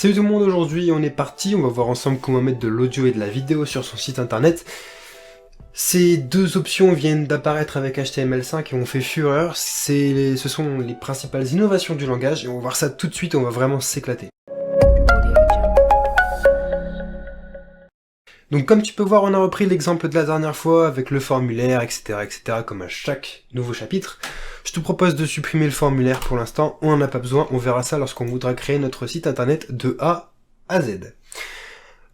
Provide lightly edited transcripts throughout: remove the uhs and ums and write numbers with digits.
Salut tout le monde, aujourd'hui on est parti, on va voir ensemble comment mettre de l'audio et de la vidéo sur son site internet. Ces deux options viennent d'apparaître avec HTML5 et ont fait fureur, ce sont les principales innovations du langage et on va voir ça tout de suite, on va vraiment s'éclater. Donc comme tu peux voir, on a repris l'exemple de la dernière fois avec le formulaire, etc., comme à chaque nouveau chapitre. Je te propose de supprimer le formulaire pour l'instant, on n'en a pas besoin, on verra ça lorsqu'on voudra créer notre site internet de A à Z.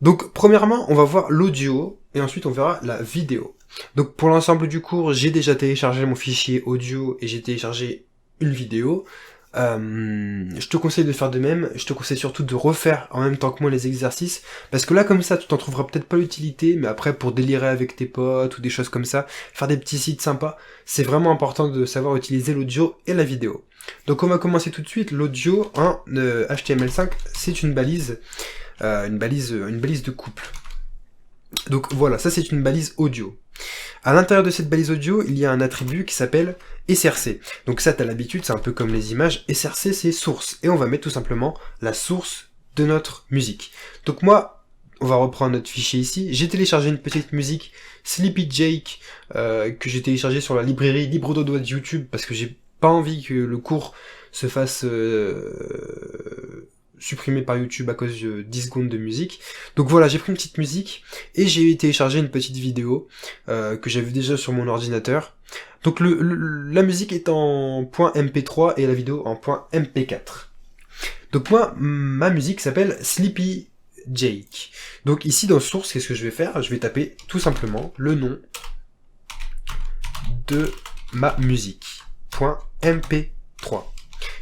Donc premièrement, on va voir l'audio, et ensuite on verra la vidéo. Donc pour l'ensemble du cours, j'ai déjà téléchargé mon fichier audio et j'ai téléchargé une vidéo. Je te conseille de faire de même, je te conseille surtout de refaire en même temps que moi les exercices, parce que là comme ça tu t'en trouveras peut-être pas l'utilité, mais après pour délirer avec tes potes ou des choses comme ça, faire des petits sites sympas, c'est vraiment important de savoir utiliser l'audio et la vidéo. Donc on va commencer tout de suite. L'audio en HTML5, c'est une balise de couple. Donc voilà, ça c'est une balise audio. À l'intérieur de cette balise audio, il y a un attribut qui s'appelle src. Donc ça, t'as l'habitude, c'est un peu comme les images. src, c'est source. Et on va mettre tout simplement la source de notre musique. Donc moi, on va reprendre notre fichier ici. J'ai téléchargé une petite musique Sleepy Jake que j'ai téléchargée sur la librairie Libre Dodo de YouTube parce que j'ai pas envie que le cours se fasse supprimé par YouTube à cause de 10 secondes de musique. Donc voilà, j'ai pris une petite musique et j'ai téléchargé une petite vidéo que j'avais déjà sur mon ordinateur. Donc la musique est en .mp3 et la vidéo en .mp4. Donc moi, ma musique s'appelle Sleepy Jake. Donc ici dans source, qu'est-ce que je vais faire? Je vais taper tout simplement le nom de ma musique. .mp3.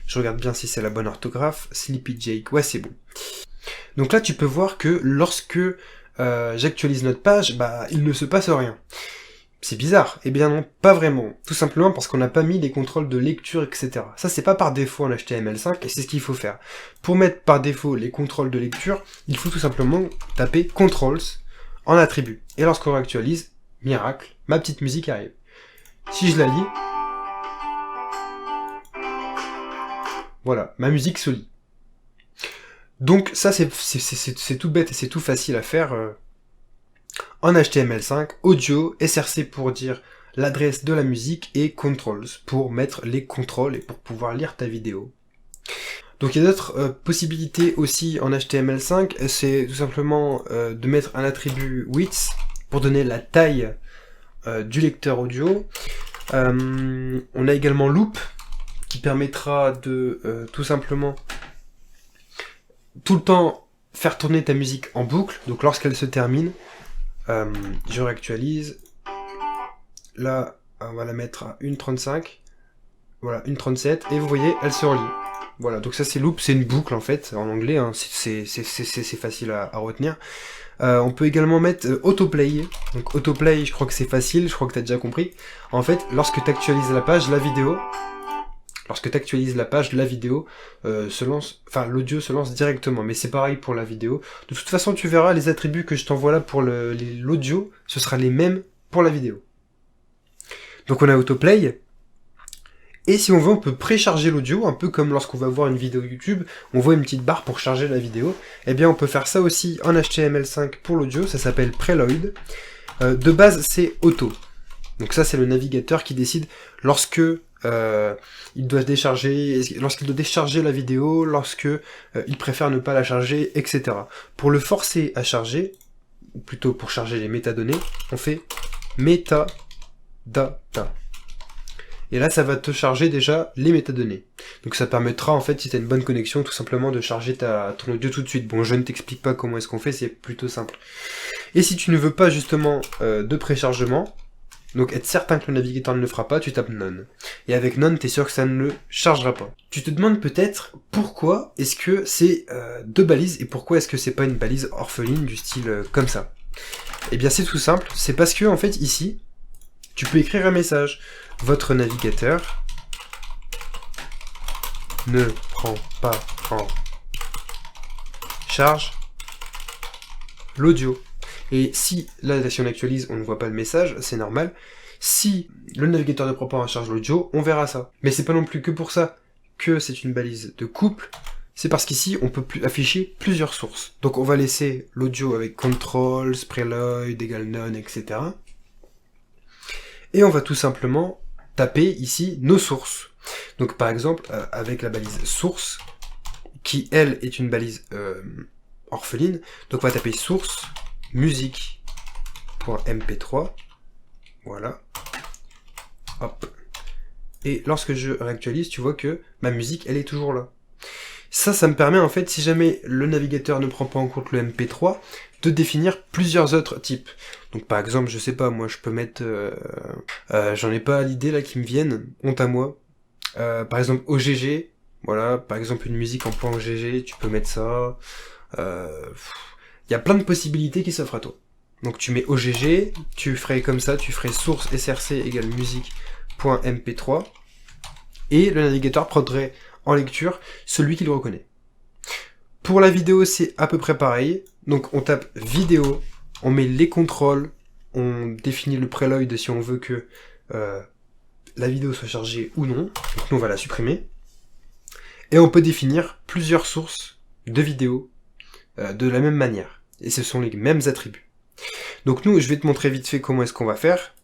Je regarde bien si c'est la bonne orthographe. Sleepy Jake, ouais c'est bon. Donc là tu peux voir que lorsque j'actualise notre page, il ne se passe rien. C'est bizarre. Eh bien non, pas vraiment. Tout simplement parce qu'on n'a pas mis les contrôles de lecture, etc. Ça c'est pas par défaut en HTML5 et c'est ce qu'il faut faire. Pour mettre par défaut les contrôles de lecture, il faut tout simplement taper controls en attribut. Et lorsqu'on actualise, miracle, ma petite musique arrive. Si je la lis, voilà, ma musique se lit. Donc ça c'est tout bête et c'est tout facile à faire en HTML5, audio, src pour dire l'adresse de la musique et controls pour mettre les contrôles et pour pouvoir lire ta vidéo. Donc il y a d'autres possibilités aussi en HTML5, c'est tout simplement de mettre un attribut width pour donner la taille du lecteur audio. On a également loop qui permettra de tout simplement tout le temps faire tourner ta musique en boucle, donc lorsqu'elle se termine, je réactualise, là on va la mettre à 1.35, voilà 1.37, et vous voyez elle se relie. Voilà, donc ça c'est loop, c'est une boucle en fait, en anglais, hein, c'est facile à retenir. On peut également mettre autoplay, donc autoplay je crois que c'est facile, je crois que t'as déjà compris. En fait, lorsque tu actualises la page, la vidéo se lance, enfin l'audio se lance directement, mais c'est pareil pour la vidéo. De toute façon, tu verras les attributs que je t'envoie là pour l'audio, ce sera les mêmes pour la vidéo. Donc on a autoplay, et si on veut, on peut précharger l'audio, un peu comme lorsqu'on va voir une vidéo YouTube, on voit une petite barre pour charger la vidéo. Eh bien on peut faire ça aussi en HTML5 pour l'audio, ça s'appelle preload. De base c'est auto. Donc ça c'est le navigateur qui décide lorsque il doit décharger, lorsqu'il doit décharger la vidéo, lorsque il préfère ne pas la charger, etc. Pour le forcer à charger, ou plutôt pour charger les métadonnées, on fait metadata. Et là, ça va te charger déjà les métadonnées. Donc ça permettra, en fait, si tu as une bonne connexion, tout simplement de charger ton audio tout de suite. Bon, je ne t'explique pas comment est-ce qu'on fait, c'est plutôt simple. Et si tu ne veux pas, justement, de préchargement, donc être certain que le navigateur ne le fera pas, tu tapes none. Et avec none, t'es sûr que ça ne le chargera pas. Tu te demandes peut-être pourquoi est-ce que c'est deux balises et pourquoi est-ce que c'est pas une balise orpheline du style comme ça. Eh bien c'est tout simple, c'est parce que en fait ici, tu peux écrire un message. Votre navigateur ne prend pas en charge l'audio. Et si on actualise, on ne voit pas le message, c'est normal. Si le navigateur ne prend pas en charge l'audio, on verra ça. Mais c'est pas non plus que pour ça que c'est une balise de couple, C'est parce qu'ici, on peut afficher plusieurs sources. Donc on va laisser l'audio avec control, preload, égale none, etc. Et on va tout simplement taper ici nos sources. Donc par exemple, avec la balise source, qui elle est une balise orpheline, donc on va taper source musique.mp3, voilà, hop, et lorsque je réactualise, tu vois que ma musique, elle est toujours là. Ça me permet en fait, si jamais le navigateur ne prend pas en compte le MP3, de définir plusieurs autres types. Donc par exemple, je sais pas, moi je peux mettre, j'en ai pas l'idée là qui me viennent, honte à moi. Par exemple OGG, voilà, par exemple une musique en point OGG, tu peux mettre ça. Il y a plein de possibilités qui s'offrent à toi. Donc tu mets OGG, tu ferais comme ça, tu ferais source src égale musique.mp3, et le navigateur prendrait en lecture celui qu'il reconnaît. Pour la vidéo, c'est à peu près pareil. Donc on tape vidéo, on met les contrôles, on définit le preload si on veut que la vidéo soit chargée ou non. Donc nous on va la supprimer. Et on peut définir plusieurs sources de vidéos de la même manière. Et ce sont les mêmes attributs. Donc nous, je vais te montrer vite fait comment est-ce qu'on va faire.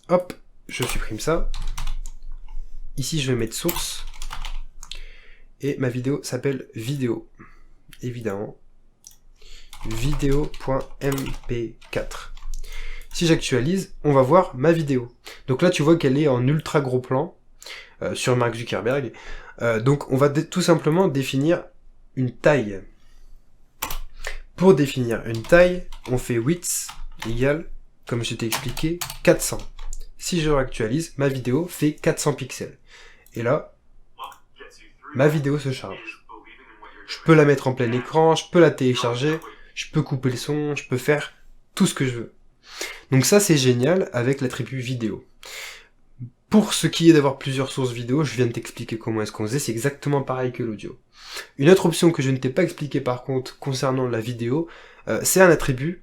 Hop, je supprime ça. Ici je vais mettre source. Et ma vidéo s'appelle vidéo. Évidemment. Vidéo.mp4. Si j'actualise, on va voir ma vidéo. Donc là, tu vois qu'elle est en ultra gros plan sur Mark Zuckerberg. Donc on va tout simplement définir une taille. Pour définir une taille, on fait width égale, comme je t'ai expliqué, 400. Si je réactualise, ma vidéo fait 400 pixels. Et là, ma vidéo se charge. Je peux la mettre en plein écran, je peux la télécharger, je peux couper le son, je peux faire tout ce que je veux. Donc ça c'est génial avec l'attribut vidéo. Pour ce qui est d'avoir plusieurs sources vidéo, je viens de t'expliquer comment est-ce qu'on faisait, c'est exactement pareil que l'audio. Une autre option que je ne t'ai pas expliqué par contre concernant la vidéo, c'est un attribut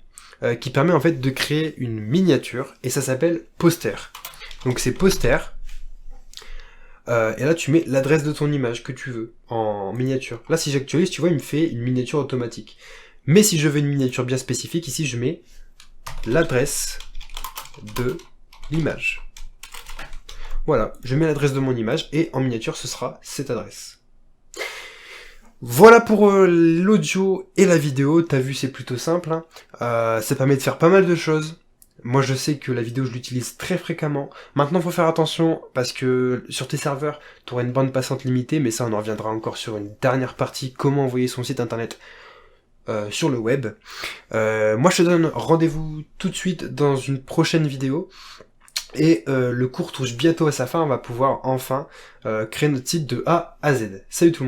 qui permet en fait de créer une miniature, et ça s'appelle poster. Donc c'est poster, et là tu mets l'adresse de ton image que tu veux en miniature. Là si j'actualise, tu vois, il me fait une miniature automatique. Mais si je veux une miniature bien spécifique, ici je mets l'adresse de l'image. Voilà, je mets l'adresse de mon image et en miniature ce sera cette adresse. Voilà pour l'audio et la vidéo. T'as vu, c'est plutôt simple, hein. Ça permet de faire pas mal de choses. Moi je sais que la vidéo je l'utilise très fréquemment. Maintenant faut faire attention parce que sur tes serveurs tu auras une bande passante limitée, mais ça on en reviendra encore sur une dernière partie, comment envoyer son site internet sur le web. Moi je te donne rendez-vous tout de suite dans une prochaine vidéo. Et le cours touche bientôt à sa fin, on va pouvoir enfin créer notre site de A à Z. Salut tout le monde.